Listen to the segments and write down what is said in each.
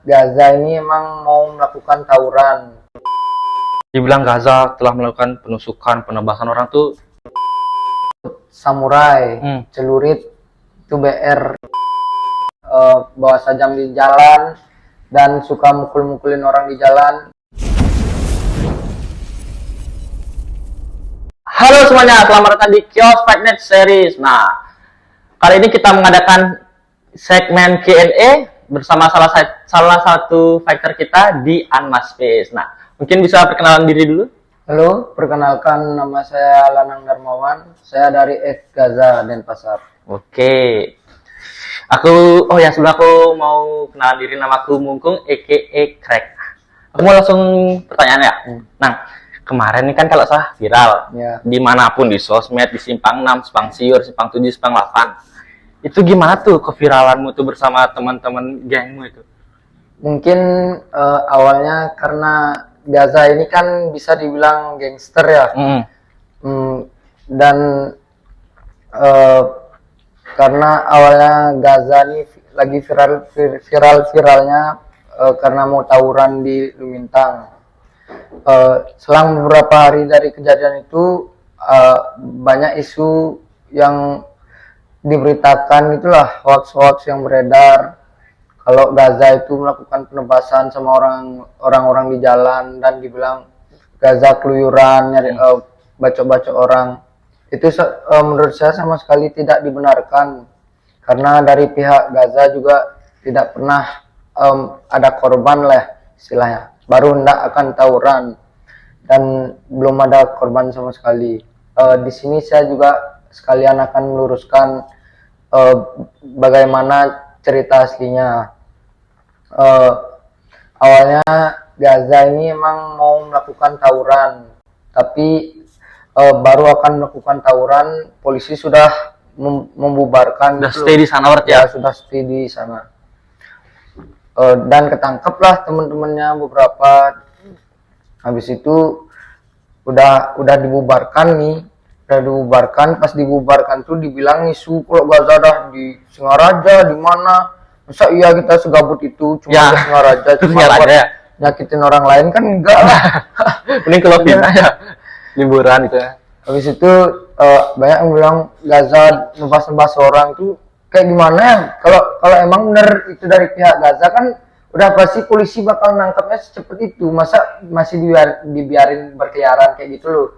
Gaza ini emang mau melakukan tawuran. Dibilang Gaza telah melakukan penusukan, penebasan orang tuh Samurai, celurit, itu BR, bawa sajam di jalan, dan suka mukul-mukulin orang di jalan. Halo semuanya, selamat datang di Kios Fight Night Series. Nah, kali ini kita mengadakan segmen Q&A bersama salah satu fighter kita di Unmasked Space. Nah, mungkin bisa perkenalan diri dulu. Halo, perkenalkan nama saya Lanang Darmawan. Saya dari F Gaza, Denpasar. Oke. Sebelum aku mau kenalan diri, namaku Mungkung, a.k.a. Crack. Aku mau langsung pertanyaan ya. Nah, kemarin ini kan kalau salah viral. Ya. Dimanapun, di sosmed, di Simpang 6, Simpang Siur, Simpang 7, Simpang 8. Itu gimana tuh keviralanmu tuh bersama teman-teman gengmu itu? Mungkin awalnya karena Gaza ini kan bisa dibilang gangster ya. Dan karena awalnya Gaza ini lagi viralnya karena mau tawuran di Lumintang. Selang beberapa hari dari kejadian itu banyak isu yang diberitakan, itulah hoax-hoax yang beredar kalau Gaza itu melakukan penebasan sama orang-orang di jalan, dan dibilang Gaza keluyuran nyari bacok-bacok orang. Itu menurut saya sama sekali tidak dibenarkan, karena dari pihak Gaza juga tidak pernah ada korban lah istilahnya. Baru hendak akan tawuran dan belum ada korban sama sekali. Di sini saya juga sekalian akan meluruskan bagaimana cerita aslinya. Awalnya Gaza ini emang mau melakukan tawuran, tapi baru akan melakukan tawuran, polisi sudah membubarkan. Sudah stay di sana berarti ya? Sudah stay di sana. Dan ketangkeplah teman-temannya beberapa. Habis itu udah dibubarkan nih. Udah dibubarkan, pas dibubarkan tuh dibilang isu kalau Gaza dah di Singaraja, di mana? Masa iya kita segabut itu cuma Ya, di Singaraja, cuma buat nyakitin orang lain, kan enggak lah. Mending kalau pindah ya liburan gitu ya. Habis itu banyak yang bilang Gaza nebas-nebas orang tuh kayak gimana ya? Kalau emang bener itu dari pihak Gaza, kan udah pasti polisi bakal nangkapnya secepat itu. Masa masih dibiarin berkeliaran kayak gitu loh.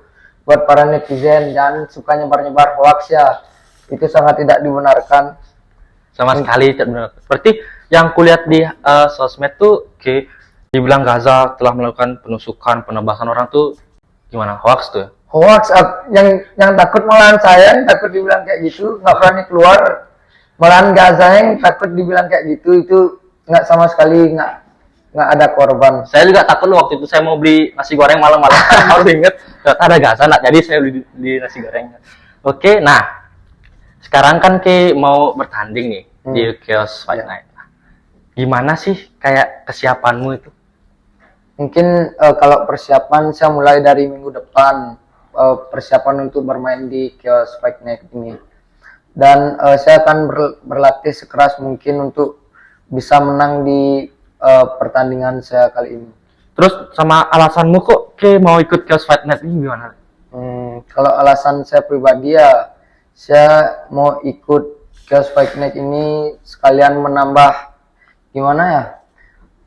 Buat para netizen, jangan suka nyebar-nyebar hoax ya. Itu sangat tidak dibenarkan. Sama sekali tidak benar. Seperti yang kulihat di sosmed tuh, dibilang Gaza telah melakukan penusukan, penebasan orang tuh gimana? Hoax tuh? Hoax, yang takut malahan saya yang takut dibilang kayak gitu, nggak berani keluar. Malahan Gaza yang takut dibilang kayak gitu, itu nggak sama sekali nggak ada korban. Saya juga takut loh, waktu itu saya mau beli nasi goreng malam-malam. Aku inget ada Gaza, jadi saya beli nasi goreng. Oke, nah sekarang kan mau bertanding nih di Kios Fight Night. Gimana sih kayak kesiapanmu itu? Mungkin kalau persiapan saya mulai dari minggu depan, persiapan untuk bermain di Kios Fight Night ini. Dan saya akan berlatih sekeras mungkin untuk bisa menang di pertandingan saya kali ini. Terus sama alasanmu kok mau ikut Kios Fight Night ini gimana? Kalau alasan saya pribadi ya, saya mau ikut Kios Fight Night ini sekalian menambah gimana ya?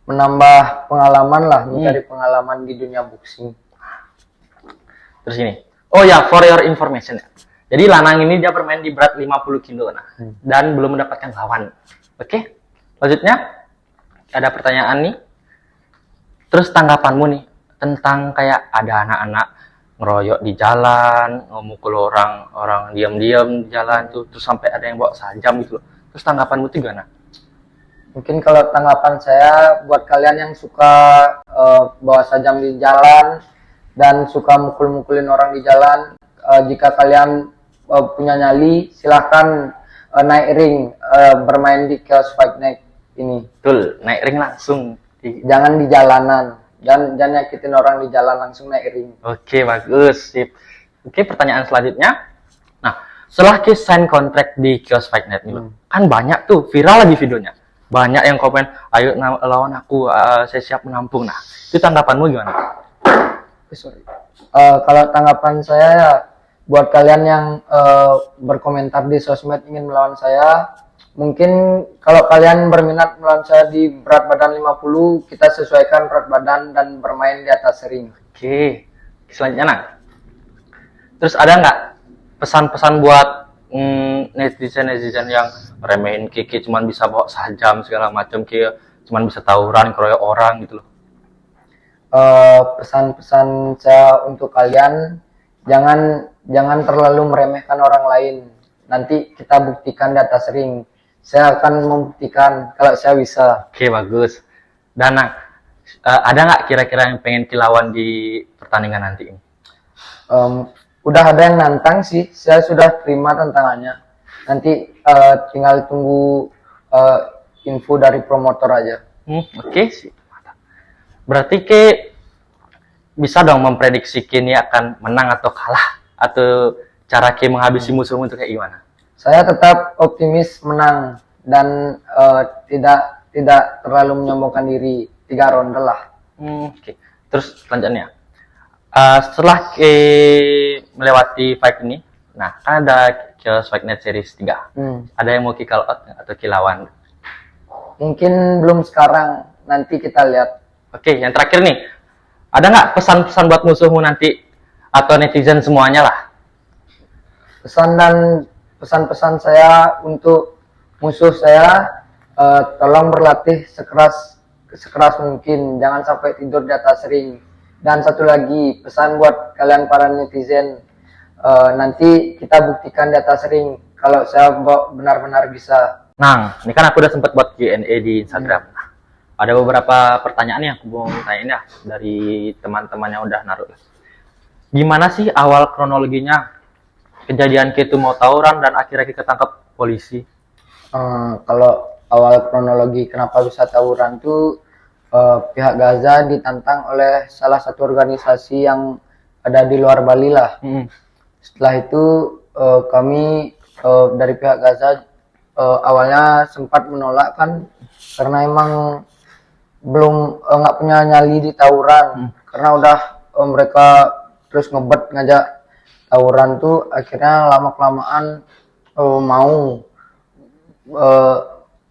Menambah pengalaman lah, mencari pengalaman di dunia boxing. Terus ini. Oh ya, for your information ya. Jadi Lanang ini dia bermain di berat 50 kilo dan belum mendapatkan lawan. Oke. Selanjutnya ada pertanyaan nih. Terus tanggapanmu nih tentang kayak ada anak-anak ngeroyok di jalan, ngomukul orang diam-diam di jalan tuh, terus sampai ada yang bawa sajam gitu loh. Terus tanggapanmu tuh gimana? Mungkin kalau tanggapan saya buat kalian yang suka bawa sajam di jalan dan suka mukul-mukulin orang di jalan, jika kalian punya nyali, silahkan naik ring, bermain di Kios Fight Night ini. Betul, naik ring langsung. Jangan di jalanan, jangan nyakitin orang di jalan, langsung naik ring. Oke, bagus, sip. Oke, pertanyaan selanjutnya. Nah, setelah sign kontrak di Kios Fight Night ini, kan banyak tuh viral lagi videonya. banyak yang komen, ayo lawan aku, saya siap menampung. Nah, itu tanggapanmu gimana? Sorry. Kalau tanggapan saya ya, buat kalian yang berkomentar di sosmed ingin melawan saya, mungkin kalau kalian berminat melawan saya di berat badan 50, kita sesuaikan berat badan dan bermain di atas ring. Oke, selanjutnya nah. Terus ada nggak pesan-pesan buat netizen yang remehin Kiki cuman bisa bawa sajam segala macam, Kiki cuman bisa tawuran keroyok orang gitu loh. Pesan-pesan saya untuk kalian, jangan terlalu meremehkan orang lain. Nanti kita buktikan di atas ring. Saya akan membuktikan kalau saya bisa. Oke, bagus. Dan nah, ada nggak kira-kira yang pengen dilawan di pertandingan nanti ini? Udah ada yang nantang sih, saya sudah terima tantangannya. Nanti tinggal tunggu info dari promotor aja. Oke sih. Berarti Ke bisa dong memprediksi Ke ini akan menang atau kalah, atau cara Ke menghabisi musuhmu itu kayak gimana? Saya tetap optimis menang dan tidak terlalu menyombongkan diri. 3 ronde lah. Oke. Terus selanjutnya, setelah Ke melewati fight ini, nah kan ada Chaos Fight Night Series 3. Ada yang mau Ke call out atau Ke lawan? Mungkin belum sekarang, nanti kita lihat. Oke, yang terakhir nih, ada nggak pesan-pesan buat musuhmu nanti atau netizen semuanya lah? Pesan-pesan saya untuk musuh saya, tolong berlatih sekeras mungkin, jangan sampai tidur di atas ring. Dan satu lagi, pesan buat kalian para netizen, nanti kita buktikan di atas ring kalau saya benar-benar bisa. Nah, ini kan aku udah sempat buat Q&A di Instagram. Nah, ada beberapa pertanyaan yang aku mau tanyain ya dari teman-teman yang udah naruh. Gimana sih awal kronologinya kejadian Ke itu mau tawuran dan akhirnya Ke ketangkap polisi? Kalau awal kronologi kenapa bisa tawuran tuh, pihak Gaza ditantang oleh salah satu organisasi yang ada di luar Bali lah. Setelah itu kami dari pihak Gaza awalnya sempat menolak kan, karena emang belum nggak punya nyali di tawuran, karena udah mereka terus ngebet ngajak tawuran tuh, akhirnya lama kelamaan mau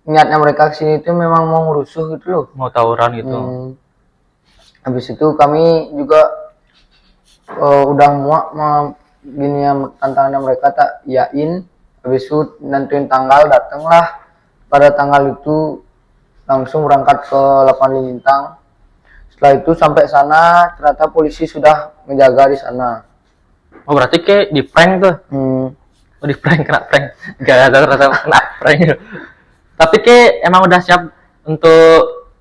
niatnya mereka kesini itu memang mau ngerusuh gitu loh, Mau tawuran gitu. Habis itu kami juga udah muak gini ya, tantangan mereka tak yain. Habis itu nentuin tanggal, datanglah pada tanggal itu langsung berangkat ke lapangan Lintang. Setelah itu sampai sana ternyata polisi sudah menjaga di sana. Oh, berarti Ke di prank tuh? Oh, di prank, kena prank. Gak ada ternyata kena prank. Tapi Ke emang udah siap untuk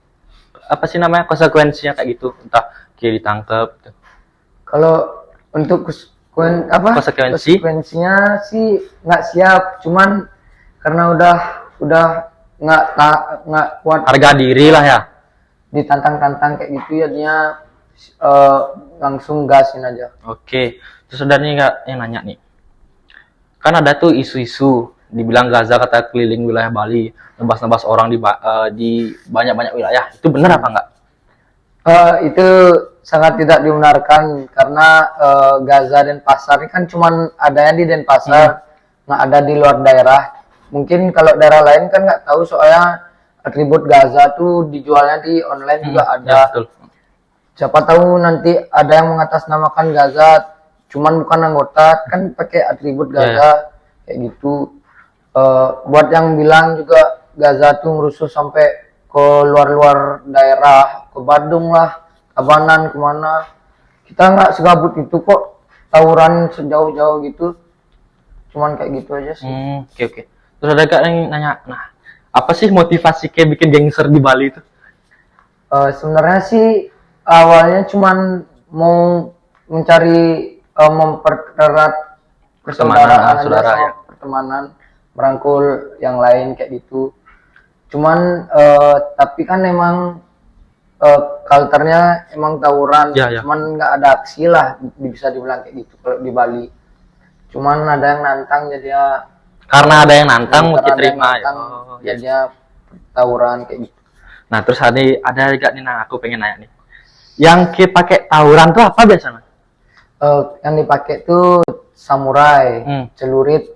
apa sih namanya konsekuensinya kayak gitu, entah Ke ditangkap gitu. Kalau untuk konsekuensinya sih nggak siap, cuman karena udah nggak kuat Harga diri lah ya. ditantang-tantang kayak gitu ya, dia langsung gasin aja. Oke, terus ada nih Kak yang nanya nih. Kan ada tuh isu-isu dibilang Gaza kata keliling wilayah Bali, nebas-nebas orang di banyak-banyak wilayah. Itu benar apa enggak? Itu sangat tidak dibenarkan, karena Gaza dan Pasar ini kan cuman adanya di Denpasar, nggak ada di luar daerah. Mungkin kalau daerah lain kan nggak tahu, soalnya atribut Gaza tuh dijualnya di online juga ada. Ya, betul. Siapa tahu nanti ada yang mengatasnamakan Gaza, cuman bukan anggota, kan pakai atribut Gaza kayak gitu. Buat yang bilang juga Gaza tuh ngerusuh sampai ke luar-luar daerah, ke Bandung lah, Tabanan, kemana. Kita nggak segabut itu kok, tawuran sejauh-jauh gitu. Cuman kayak gitu aja sih. Oke. Terus ada Kak yang nanya, nah apa sih motivasi kayak bikin gangster di Bali itu? Sebenarnya sih awalnya cuman mau mencari mempererat persaudaraan aja, sama pertemanan, merangkul yang lain kayak gitu. Cuman tapi kan emang culture-nya emang tawuran, cuman nggak ada aksi lah, bisa dibilang kayak gitu kalau di Bali. Cuman ada yang nantang, jadi ya karena ada yang nantang mau diterima ya. Jadinya tawuran kayak gitu. Nah, terus ada juga nih, nah aku pengen nanya nih. Yang kita pakai tawuran tuh apa biasanya? Yang dipakai tuh samurai, celurit,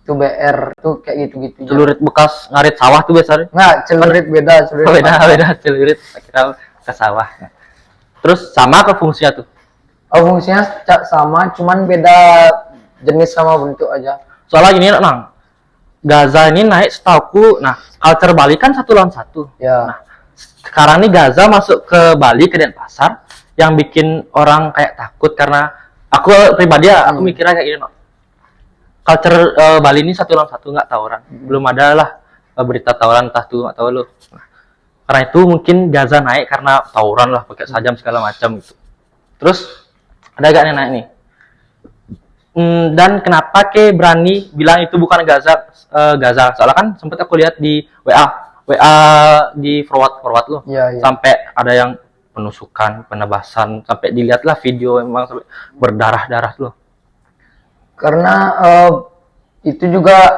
itu BR tuh kayak gitu-gitu. Celurit bekas ngarit sawah tuh biasanya? Nggak, celurit beda, celurit Beda celurit kita ke sawah. Terus sama ke fungsinya tuh? fungsinya sama, cuman beda jenis sama bentuk aja. Soalnya gini, Nang, Gaza ini naik setauku, nah culture Bali kan 1 lawan 1. Ya. Nah, sekarang nih Gaza masuk ke Bali, ke Denpasar, yang bikin orang kayak takut karena aku pribadi ya, aku mikirnya kayak gini, no. Culture Bali ini 1 lawan 1, nggak tawuran. Belum ada lah berita tawuran, entah tuh nggak tahu lu. Nah, karena itu mungkin Gaza naik karena tawuran lah, pakai sajam segala macam gitu. Terus ada gak nih naik nih? Dan kenapa ke berani bilang itu bukan Gaza? Gaza, soalnya kan sempet aku lihat di WA di forward lo, Iya, iya. sampai ada yang penusukan, penebasan, sampai dilihatlah video emang sampai berdarah-darah loh. Karena itu juga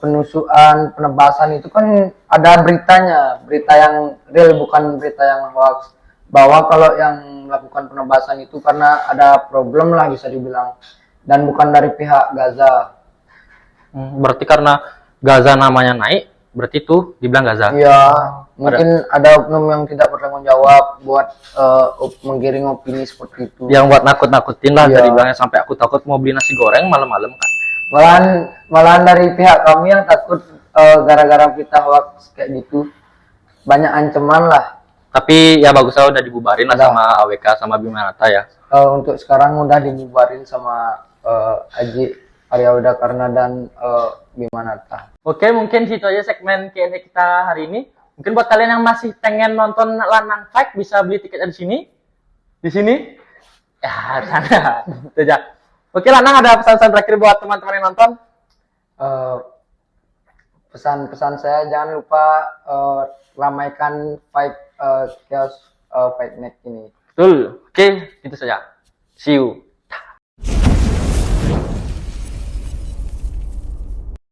penusukan, penebasan itu kan ada beritanya, berita yang real bukan berita yang hoax. Bahwa kalau yang melakukan penebasan itu karena ada problem lah bisa dibilang, dan bukan dari pihak Gaza. Berarti karena Gaza namanya naik, berarti itu dibilang Gaza. Iya, mungkin ada oknum yang tidak bertanggung jawab buat menggiring opini seperti itu. Yang buat nakut-nakutin lah, Iya. dari bilangnya sampai aku takut mau beli nasi goreng malam-malam kan. Malahan dari pihak kami yang takut gara-gara berita hoax kayak gitu, banyak ancaman lah. Tapi ya bagusnya udah dibubarin lah Udah. sama AWK sama Bimanata ya. Untuk sekarang udah dibubarin sama Aji Arya Karna dan Bimanata. Oke, mungkin situ aja segmen Q&A kita hari ini. Mungkin buat kalian yang masih pengen nonton Lanang Fight bisa beli tiket di sini. Di sini. Ya, di sana. Itu aja. Oke, Lanang ada pesan-pesan terakhir buat teman-teman yang nonton? Pesan-pesan saya jangan lupa ramaikan fight chaos fight night ini. Betul. Oke, itu saja. See you.